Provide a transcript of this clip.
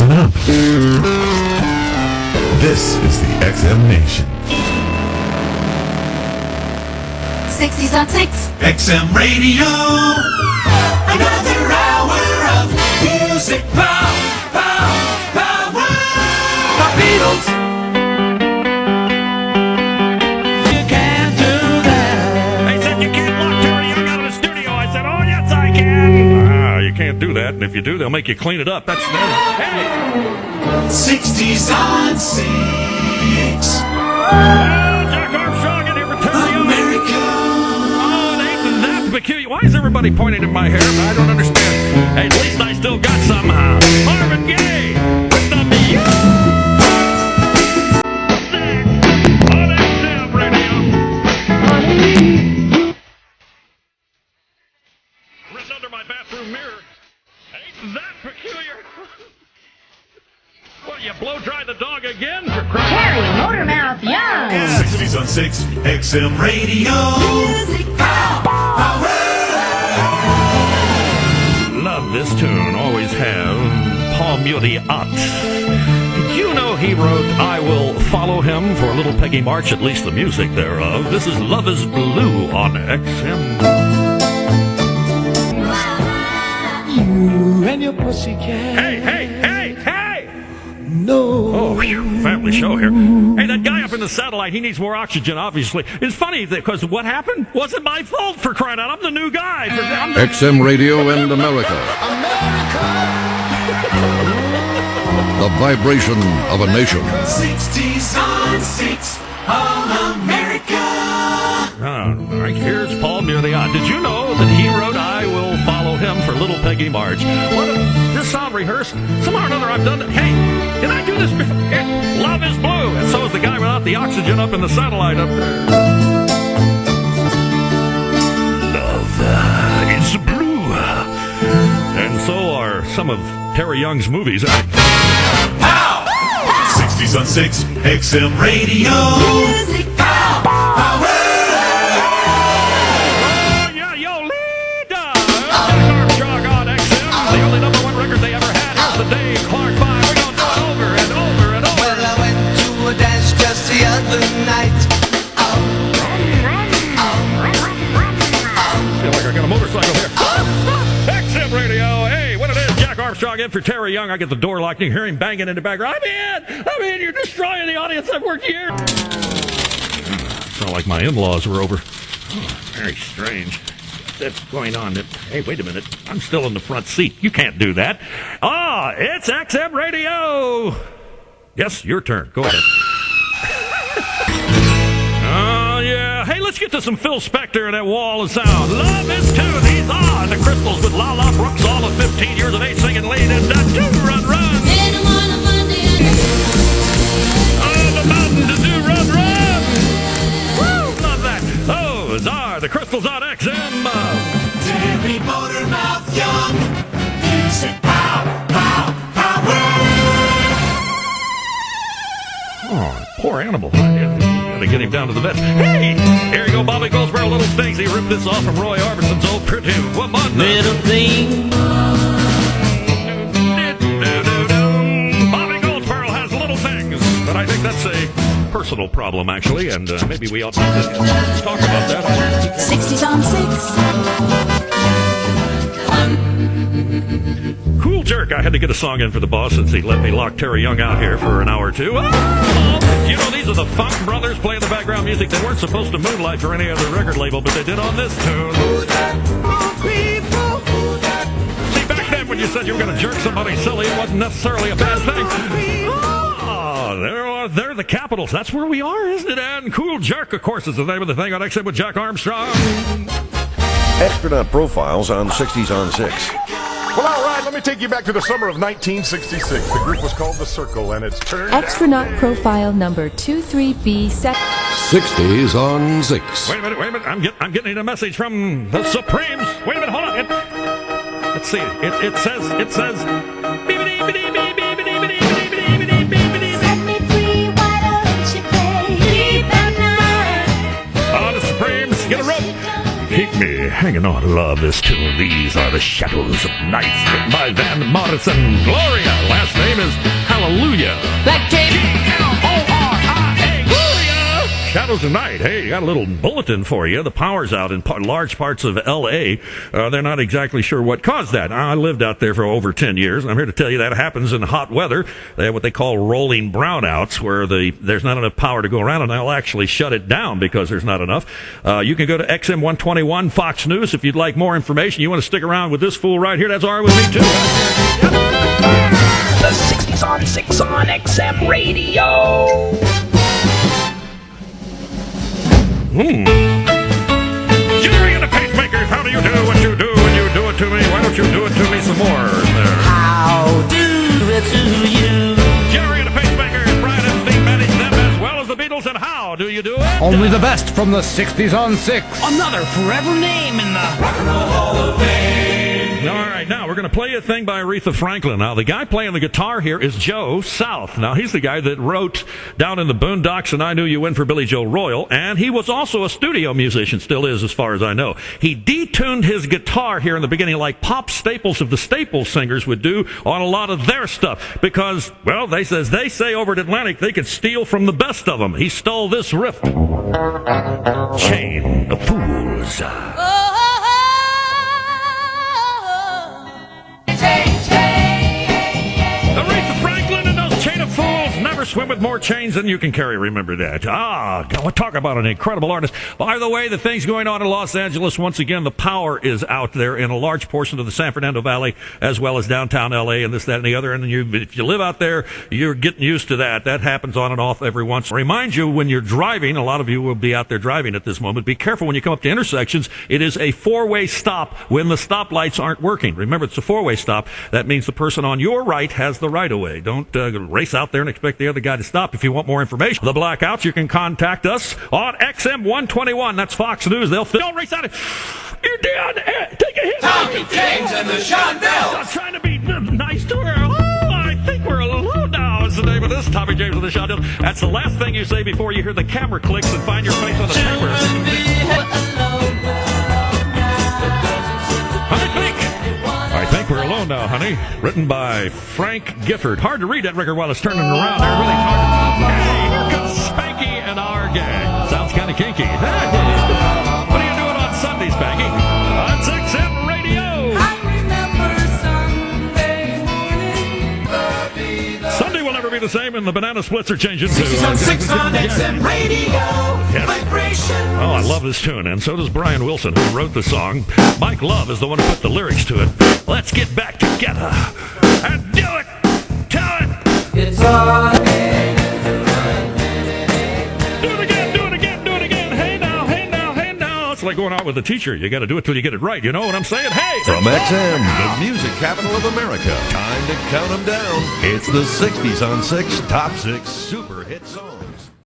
Listen up. This is the XM Nation. 60s on 6. XM Radio. Another hour of music power. The Beatles. You can't do that. They said you can't lock Terry Young out of the studio. I said, oh, yes, I can. You can't do that. And if you do, they'll make you clean it up. That's hey. 60s on 6. Jack Armstrong in here for Terry Young. America. Oh, it ain't that peculiar. Why is everybody pointing at my hair? I don't understand. Hey, at least I still got somehow. Marvin Gaye with the music. On XM Radio. Written under my bathroom mirror. Ain't that peculiar? What, you blow dry the dog again? For Terry Motormouth Young. 60s on 6. XM Radio. Music power. Love this tune, always have. Paul Muriat. Did you know he wrote I Will Follow Him for Little Peggy March, at least the music thereof? This is Love is Blue on XM. You and your pussycat. Hey! No. Oh, whew, family show here. Hey, that guy up in the satellite, he needs more oxygen, obviously. It's funny, because what happened wasn't my fault, for crying out. I'm the new guy. XM Radio and America. The vibration of a nation. 60s on 6. All America. Right, here's Paul Muriat. Did you know that he wrote I Will Follow Him for Little Peggy March? This sound rehearsed? Somehow or another I've done it. Hey, did I do this before? Love is blue. And so is the guy without the oxygen up in the satellite up there. Love is blue. And so are some of Terry Young's movies. Pow! 60s on 6. XM Radio. Music power. The only number one record they ever had was the Dave Clark 5. We're going to do it over and over and over. Well, I went to a dance just the other night. Feel like I got a motorcycle here. XM Radio. Hey, what it is, Jack Armstrong in for Terry Young. I get the door locked and you hear him banging in the background. I'm in. You're destroying the audience. I've worked here. Sound like my in-laws were over. Oh, very strange. That's going on. Hey, wait a minute. I'm still in the front seat. You can't do that. It's XM Radio. Yes, your turn. Go ahead. Yeah. Hey, let's get to some Phil Spector and that wall of sound. Love is two. These are the Crystals with Lala Brooks, all of 15 years of age, singing lead and do run. On the mountain to do run. Woo, love that. Those are the Crystals on XM. Terry Motormouth Young. Music power. Oh, poor animal. Gotta get him down to the vet. Hey, here you go, Bobby Goldsboro, Little Things. He ripped this off from Roy Orbison's old Pretty Woman. Little thing. Bobby Goldsboro has Little Things, but I think that's a personal problem, actually, and maybe we ought to talk about that. 60s on 6. Cool Jerk. I had to get a song in for the boss since he let me lock Terry Young out here for an hour or two. You know, these are the Funk Brothers playing the background music. They weren't supposed to moonlight for any other record label, but they did on this tune. See, back then when you said you were going to jerk somebody silly, it wasn't necessarily a bad thing. They're the Capitals. That's where we are, isn't it? And Cool Jerk, of course, is the name of the thing on XM with Jack Armstrong. Astronaut profiles on 60s on 6. Well, all right, let me take you back to the summer of 1966. The group was called The Circle, and it's turned Astronaut profile number 23B Sept. 60s on 6. Wait a minute. I'm getting a message from the Supremes. Wait a minute, hold on. Let's see. It says. Set me free, why don't you play? Keep that night. The Supremes, get a rope. Keep me hanging on, love this tune. These are the shadows of night, written by Van Morrison. Gloria, last name name is Hallelujah. That tape. Hallelujah. Shadows of Night. Hey, got a little bulletin for you. The power's out in large parts of L.A. They're not exactly sure what caused that. I lived out there for over 10 years, and I'm here to tell you that happens in hot weather. They have what they call rolling brownouts, where there's not enough power to go around, and they'll actually shut it down because there's not enough. You can go to XM 121 Fox News if you'd like more information. You want to stick around with this fool right here? That's all right with me, too. The 60s on 6 on XM Radio. Jerry and the pacemakers, how do you do what you do when you do it to me? Why don't you do it to me some more? There. How do it to you? Jerry and the pacemakers, Brian Epstein managed them as well as the Beatles, and how do you do it? Only the best from the 60s on 6. Another forever name in the Rock and Roll Hall of Fame. All right, now we're going to play a thing by Aretha Franklin. Now, the guy playing the guitar here is Joe South. Now, he's the guy that wrote Down in the Boondocks and I Knew You Win for Billy Joe Royal, and he was also a studio musician, still is as far as I know. He detuned his guitar here in the beginning like Pop Staples of the Staples singers would do on a lot of their stuff because, well, they say over at Atlantic they could steal from the best of them. He stole this riff. Chain of Fools. Aretha Franklin and those Chain of Fools never swim with more chains than you can carry. Remember that. God, talk about an incredible artist. By the way, the things going on in Los Angeles, once again, the power is out there in a large portion of the San Fernando Valley, as well as downtown L.A. and this, that, and the other. And if you live out there, you're getting used to that. That happens on and off every once. Remind you, when you're driving, a lot of you will be out there driving at this moment. Be careful when you come up to intersections. It is a four-way stop when the stoplights aren't working. Remember, it's a four-way stop. That means the person on your right has the right-of-way. Don't race out there and expect the other guy to stop. If you want more information, the blackouts, you can contact us on XM 121. That's Fox News. Don't race out. You're down. Take a hit. Tommy James and the Shondells. I'm trying to be nice to her. I think we're alone now is the name of this. Tommy James and the Shondells. That's the last thing you say before you hear the camera clicks and find your face on the camera. I think we're alone now, honey. Written by Frank Gifford. Hard to read that record while it's turning around. They're really hard. Hey, here comes Spanky and our gang. Sounds kind of kinky. What are you doing on Sunday, Spanky? On 6M Radio. I remember Sunday morning. Sunday will never be the same, and the banana splits are changing too. 60s on 6 on XM Radio. Yes. Vibration. Oh, I love this tune, and so does Brian Wilson, who wrote the song. Mike Love is the one who put the lyrics to it. Let's get back together and do it. Tell it. It's all Do it again, do it again, do it again. Hey now, hey now, hey now. It's like going out with a teacher. You got to do it till you get it right. You know what I'm saying? Hey! From XM, the music capital of America, time to count them down. It's the 60s on 6 Top 6 Super Hit Songs.